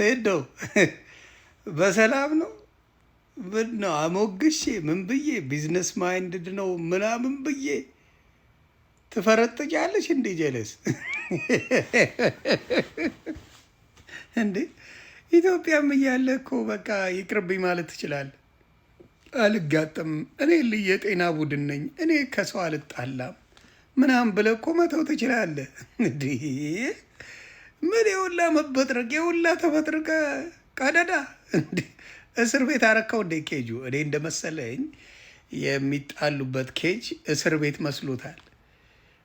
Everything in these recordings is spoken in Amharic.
ሴዶ በሰላም ነው። ምን ነው አሞግሼ ምን ብዬ ቢዝነስ ማይንድድ ነው ምናምን ብዬ ትፈረጥቂያለሽ እንዴ? ጀለስ እንዴ? ኢትዮጵያም እያለ እኮ በቃ ይቅርብኝ ማለት ትችላለህ። አልጋጥም፣ እኔ የጤና ቡድን ነኝ፣ እኔ ከሰው አልጣላም ምናምን ብለህ እኮ መተው ትችላለህ። እንዲህ ምን የውላ መበጥረቅ የውላ ተበጥርቀ ቀደዳ እስር ቤት አረካው እንደ ኬጁ። እኔ እንደመሰለኝ የሚጣሉበት ኬጅ እስር ቤት መስሎታል።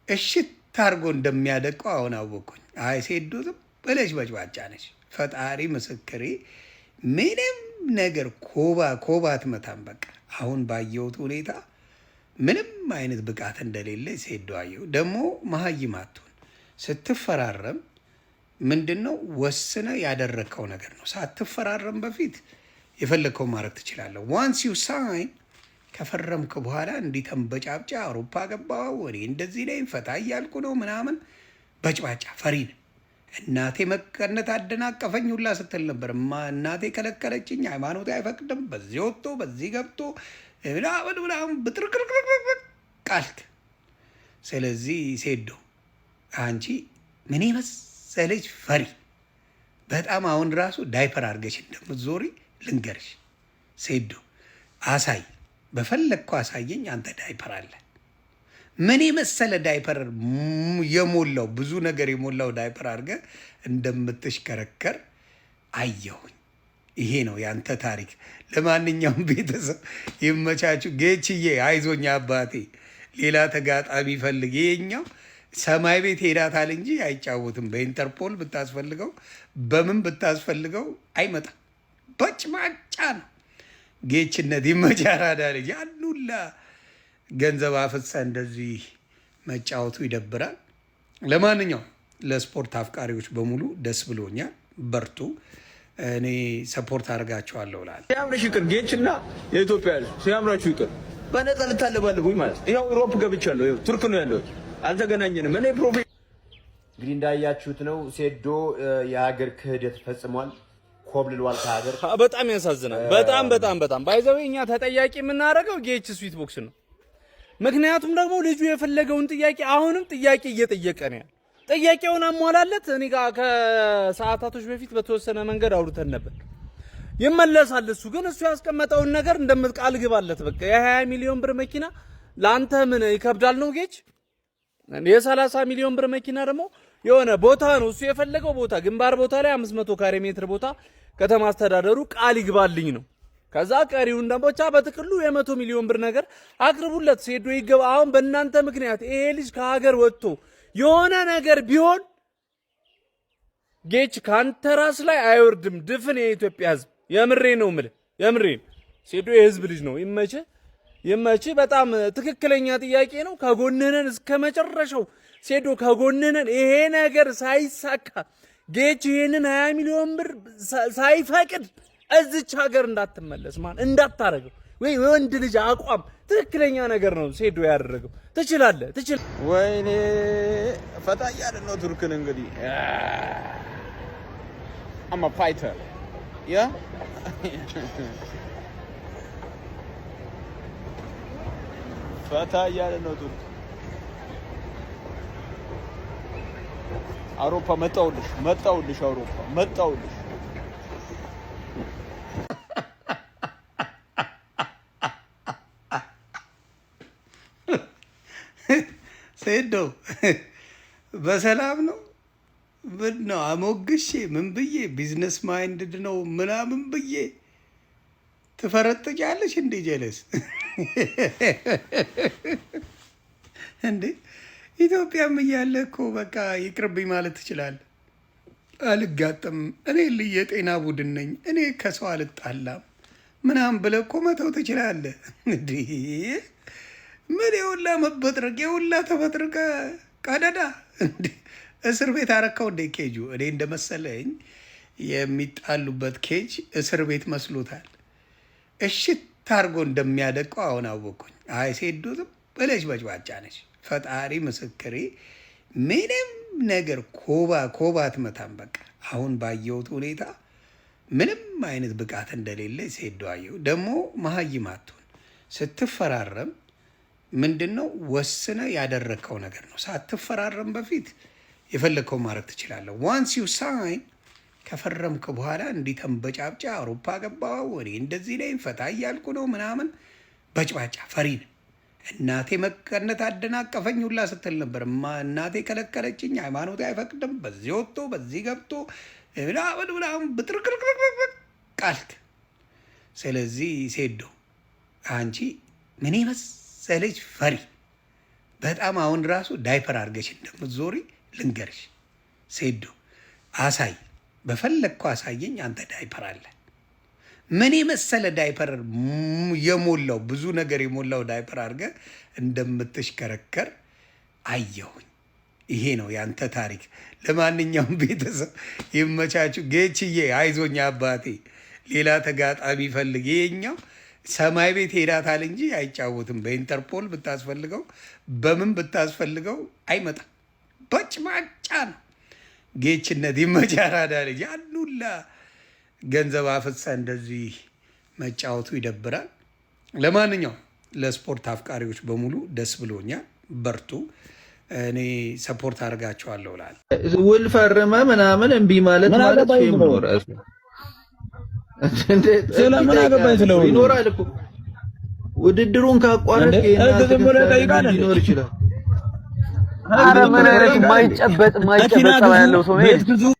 እሽት ታርጎ እንደሚያደቀው አሁን አወቅኩኝ። አይ ሴዶ ዝም ብለሽ በጭባጫ ነች። ፈጣሪ ምስክሬ፣ ምንም ነገር ኮባ አትመታም። በቃ አሁን ባየሁት ሁኔታ ምንም አይነት ብቃት እንደሌለ ሴዶ አየሁ። ደግሞ መሀይም አትሁን። ስትፈራረም ምንድን ነው ወስነ ያደረግከው ነገር ነው። ሳትፈራረም በፊት የፈለግከው ማድረግ ትችላለህ። ዋንስ ዩ ሳይን ከፈረምክ በኋላ እንዲህ ተንበጫብጫ አውሮፓ ገባው እኔ እንደዚህ ላይ ፈታ እያልኩ ነው ምናምን በጭባጫ ፈሪን። እናቴ መቀነት አደናቀፈኝ ሁላ ስትል ነበር። እናቴ ከለከለችኝ፣ ሃይማኖቴ አይፈቅድም፣ በዚህ ወጥቶ በዚህ ገብቶ ምናምን ብጥርቅርቅርቅ ቃልክ። ስለዚህ ሴዶ አንቺ ምን መሰለች ፈሪ በጣም አሁን ራሱ ዳይፐር አድርገሽ እንደምትዞሪ ልንገርሽ ሴዶ። አሳይ በፈለግኩ አሳየኝ። አንተ ዳይፐር አለ ምን የመሰለ ዳይፐር የሞላው ብዙ ነገር የሞላው ዳይፐር አድርገ እንደምትሽከረከር አየሁኝ። ይሄ ነው ያንተ ታሪክ። ለማንኛውም ቤተሰብ ይመቻችሁ። ጌችዬ አይዞኛ አባቴ፣ ሌላ ተጋጣሚ ፈልግ። ይሄኛው ሰማይ ቤት ሄዳታል እንጂ አይጫወትም። በኢንተርፖል ብታስፈልገው በምን ብታስፈልገው አይመጣም። በጭማጫ ነው ጌችነት። ይመቻራዳ ልጅ ያኑላ ገንዘብ አፍሳ እንደዚህ መጫወቱ ይደብራል። ለማንኛውም ለስፖርት አፍቃሪዎች በሙሉ ደስ ብሎኛል። በርቱ። እኔ ሰፖርት አድርጋቸዋለሁ። ላል ሲያምርሽ ይቅር ጌችና የኢትዮጵያ ልጅ ሲያምራችሁ ይቅር። በነፃ ልታለባልጉኝ ማለት ይኸው ዩሮፕ ገብቻለሁ። ይኸው ቱርክ ነው ያለሁት። አልተገናኘንም። እኔ እንግዲህ እንዳያችሁት ነው ሴዶ የሀገር ክህደት ፈጽሟል። ኮብልሏል ከሀገር። በጣም ያሳዝናል። በጣም ባይዘው እኛ ተጠያቂ የምናደርገው ጌች ስዊት ቦክስ ነው። ምክንያቱም ደግሞ ልጁ የፈለገውን ጥያቄ አሁንም ጥያቄ እየጠየቀ ነው። ጥያቄውን አሟላለት። እኔ ጋር ከሰዓታቶች በፊት በተወሰነ መንገድ አውርተን ነበር። ይመለሳል እሱ ግን እሱ ያስቀመጠውን ነገር እንደምትቃል ግባለት። በቃ የ20 ሚሊዮን ብር መኪና ለአንተ ምን ይከብዳል ነው ጌች? የ30 ሚሊዮን ብር መኪና ደግሞ የሆነ ቦታ ነው እሱ የፈለገው ቦታ፣ ግንባር ቦታ ላይ 500 ካሬ ሜትር ቦታ ከተማ አስተዳደሩ ቃል ይግባልኝ ነው። ከዛ ቀሪውን ደግሞ ብቻ በጥቅሉ የ100 ሚሊዮን ብር ነገር አቅርቡለት። ሴዶ ይገባ። አሁን በእናንተ ምክንያት ይሄ ልጅ ከሀገር ወጥቶ የሆነ ነገር ቢሆን ጌች ካንተ ራስ ላይ አይወርድም። ድፍን የኢትዮጵያ ሕዝብ የምሬ ነው የምልህ፣ የምሬን። ሴዶ የህዝብ ልጅ ነው። ይመችህ። በጣም ትክክለኛ ጥያቄ ነው። ከጎንነን እስከ መጨረሻው ሴዶ ከጎንነን። ይሄ ነገር ሳይሳካ ጌች ይሄንን 20 ሚሊዮን ብር ሳይፈቅድ እዚች ሀገር እንዳትመለስ እንዳታረገው። ወይ ወንድ ልጅ አቋም ትክክለኛ ነገር ነው ሴዶ ያደረገው። ትችላለህ። ወይኔ ፈታ እያለ ነው ቱርክን። እንግዲህ አማ ፋይተር ያ ፈታ እያለ ነው ቱርክ። አውሮፓ መጣውልሽ አውሮፓ መጣውልሽ። ሴዶ በሰላም ነው። ምን ነው አሞግሼ ምን ብዬ ቢዝነስ ማይንድድ ነው ምናምን ብዬ ትፈረጥቂያለሽ እንዴ? ጀለስ እንዴ? ኢትዮጵያም እያለ እኮ በቃ ይቅርብኝ ማለት ትችላለህ። አልጋጥም፣ እኔ የጤና ቡድን ነኝ፣ እኔ ከሰው አልጣላም ምናምን ብለህ እኮ መተው ትችላለህ። እንዲህ ምን የውላ መበጥረቅ የውላ ተበጥርቀ ቀደዳ እስር ቤት አረካው እንደ ኬጁ። እኔ እንደመሰለኝ የሚጣሉበት ኬጅ እስር ቤት መስሎታል። እሽት ታርጎ እንደሚያደቀው አሁን አወቅኩኝ። አይ ሴዶ ዝም ብለሽ በጭባጫ ነች። ፈጣሪ ምስክሬ፣ ምንም ነገር ኮባ አትመታም። በቃ አሁን ባየሁት ሁኔታ ምንም አይነት ብቃት እንደሌለ ሴዶ አየሁ። ደግሞ መሀይም አትሆን። ስትፈራረም ምንድነው ወስነ ያደረግከው ነገር ነው። ሳትፈራረም በፊት የፈለግከው ማድረግ ትችላለህ። ዋንስ ዩ ሳይን ከፈረምክ በኋላ እንዲህ ተንበጫብጫ አውሮፓ ገባው ወሬ እንደዚህ ላይ ፈታ እያልኩ ነው ምናምን በጭባጫ ፈሪን እናቴ መቀነት አደናቀፈኝ ሁላ ስትል ነበር። እናቴ ከለከለችኝ፣ ሃይማኖቴ አይፈቅድም፣ በዚህ ወጥቶ በዚህ ገብቶ ምናምን ብጥርቅርቅርቅ ቃልክ። ስለዚህ ሴዶ አንቺ ምን መሰለች ፈሪ በጣም አሁን ራሱ ዳይፐር አድርገሽ እንደምትዞሪ ልንገርሽ ሴዶ። አሳይ በፈለግኩ አሳየኝ። አንተ ዳይፐር አለ ምን መሰለ ዳይፐር የሞላው ብዙ ነገር የሞላው ዳይፐር አድርገ እንደምትሽከረከር አየሁኝ። ይሄ ነው ያንተ ታሪክ። ለማንኛውም ቤተሰብ ይመቻችሁ። ጌችዬ አይዞኛ አባቴ፣ ሌላ ተጋጣሚ ፈልግ። ይሄኛው ሰማይ ቤት ሄዳታል እንጂ አይጫወትም። በኢንተርፖል ብታስፈልገው በምን ብታስፈልገው አይመጣም። በጭማጫ ነው ጌችነት። ይመቻራዳ ልጅ ያሉላ ገንዘብ አፍሳ እንደዚህ መጫወቱ ይደብራል። ለማንኛውም ለስፖርት አፍቃሪዎች በሙሉ ደስ ብሎኛል። በርቱ። እኔ ሰፖርት አድርጋቸዋለሁ እላለሁ። ውል ፈርመ ምናምን እምቢ ማለት ማለት ራሱ ስለምን አገባኝ ስለው ይኖራል እኮ ውድድሩን ካቋረጥ ይኖር ይችላል። አረ ምን አይነት ማይጨበጥ ያለው ሰው ነው።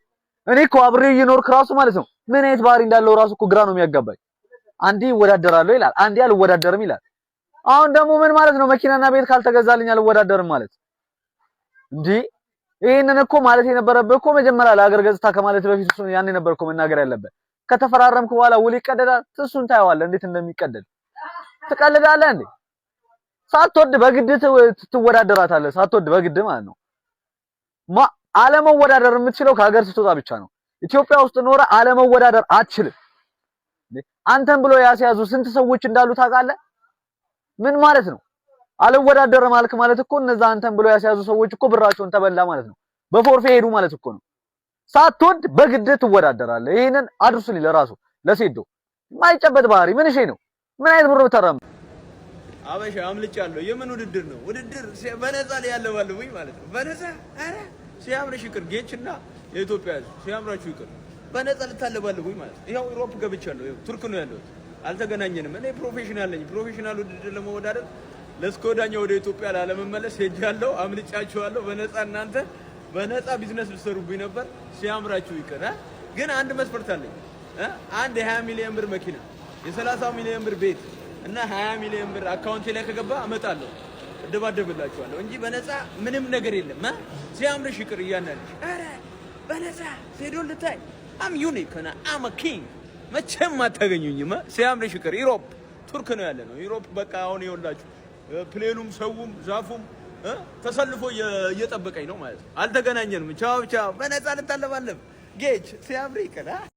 እኔ እኮ አብሬ እየኖርክ ራሱ ማለት ነው ምን አይነት ባህሪ እንዳለው ራሱ እኮ ግራ ነው የሚያጋባኝ። አንዴ እወዳደራለሁ ይላል፣ አንዴ አልወዳደርም ይላል። አሁን ደግሞ ምን ማለት ነው? መኪናና ቤት ካልተገዛልኝ አልወዳደርም ማለት እንዴ? ይሄንን እኮ ማለት የነበረብህ እኮ መጀመሪያ ለሀገር ገጽታ ከማለት በፊት ያኔ ነበር እኮ መናገር ያለበት። ከተፈራረምክ በኋላ ውል ይቀደዳል። እሱን ታየዋለህ እንዴት እንደሚቀደድ። ትቀልዳለህ እንዴ? ሳትወድ በግድ ትወዳደራታለህ። ሳትወድ በግድ ማለት ነው። አለመወዳደር የምትችለው ከሀገር ስትወጣ ብቻ ነው። ኢትዮጵያ ውስጥ ኖረ አለመወዳደር አትችልም። አንተን ብሎ ያስያዙ ስንት ሰዎች እንዳሉ ታውቃለህ? ምን ማለት ነው? አልወዳደርም አልክ ማለት እኮ እነዛ አንተን ብሎ ያስያዙ ሰዎች እኮ ብራቸውን ተበላ ማለት ነው። በፎርፌ ሄዱ ማለት እኮ ነው። ሳትወድ በግድ ትወዳደራለህ። ይሄንን አድርሱልኝ ለራሱ ለሴዶ የማይጨበጥ ባህሪ ምን ነው? ምን አይነት ብር ተራም አበሻ አምልጫለሁ። የምን ውድድር ነው? ውድድር በነፃ ላይ ያለው ባለውኝ ማለት ነው። በነፃ አረ ሲያምርሽ ይቅር። ጌችና የኢትዮጵያ ሕዝብ ሲያምራችሁ ይቅር። በነፃ ልታለባለቡኝ ማለት ነው። ይሄው ዩሮፕ ገብቻለሁ። ይሄው ቱርክ ነው ያለሁት። አልተገናኘንም። እኔ ፕሮፌሽናል ነኝ። ፕሮፌሽናል ውድድር ለመወዳደር ለስኮዳኛ ወደ ኢትዮጵያ ላለመመለስ ሄጃለሁ። አምልጫችኋለሁ። በነፃ እናንተ በነፃ ቢዝነስ ልትሰሩብኝ ነበር። ሲያምራችሁ ይቅር። ግን አንድ መስፈርት አለኝ። አንድ የ20 ሚሊዮን ብር መኪና፣ የ30 ሚሊዮን ብር ቤት እና 20 ሚሊዮን ብር አካውንቴ ላይ ከገባ አመጣለሁ፣ እደባደብላችኋለሁ እንጂ በነፃ ምንም ነገር የለም። ሲያምርሽ ይቅር እያናለሽ። ኧረ በነፃ ሴዶን ልታይ አም ዩኒክ እና አም ኪንግ መቼም አታገኙኝም። ሲያምርሽ ይቅር። ዩሮፕ ቱርክ ነው ያለ ነው። ዩሮፕ በቃ አሁን ይኸውላችሁ ፕሌኑም ሰውም ዛፉም ተሰልፎ እየጠበቀኝ ነው ማለት ነው። አልተገናኘንም። ቻው ቻው። በነፃ ልታለባለብ ጌች ሲያምር ይቅር።